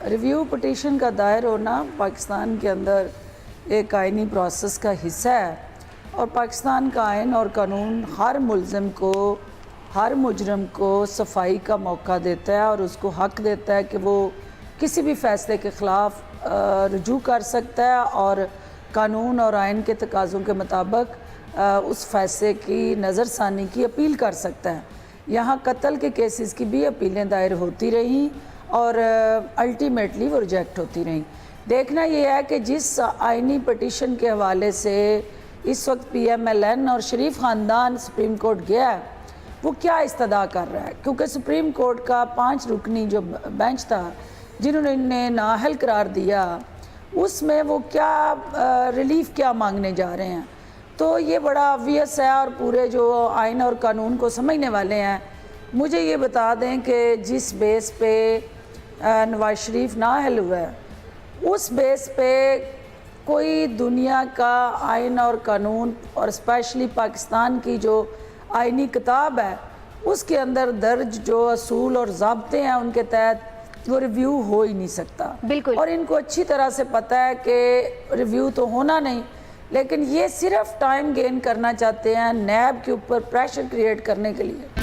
Review petition کا دائر ہونا پاکستان کے اندر ایک آئینی پروسیس کا حصہ ہے، اور پاکستان کا آئین اور قانون ہر ملزم کو، ہر مجرم کو صفائی کا موقع دیتا ہے اور اس کو حق دیتا ہے کہ وہ کسی بھی فیصلے کے خلاف رجوع کر سکتا ہے اور قانون اور آئین کے تقاضوں کے مطابق اس فیصلے کی نظر ثانی کی اپیل کر سکتا ہے۔ یہاں قتل کے کیسز کی بھی اپیلیں دائر ہوتی رہیں اور الٹیمیٹلی وہ ریجیکٹ ہوتی رہیں۔ دیکھنا یہ ہے کہ جس آئینی پٹیشن کے حوالے سے اس وقت پی ایم ایل این اور شریف خاندان سپریم کورٹ گیا ہے، وہ کیا استدعا کر رہا ہے، کیونکہ سپریم کورٹ کا 5 رکنی جو بینچ تھا جنہوں نے نااہل قرار دیا، اس میں وہ کیا ریلیف کیا مانگنے جا رہے ہیں۔ تو یہ بڑا آبویس ہے، اور پورے جو آئین اور قانون کو سمجھنے والے ہیں مجھے یہ بتا دیں کہ جس بیس پہ نواز شریف نااہل ہوا ہے، اس بیس پہ کوئی دنیا کا آئین اور قانون اور اسپیشلی پاکستان کی جو آئینی کتاب ہے اس کے اندر درج جو اصول اور ضابطے ہیں ان کے تحت وہ ریویو ہو ہی نہیں سکتا۔ بالکل، اور ان کو اچھی طرح سے پتہ ہے کہ ریویو تو ہونا نہیں، لیکن یہ صرف ٹائم گین کرنا چاہتے ہیں نیب کے اوپر پریشر کریٹ کرنے کے لیے۔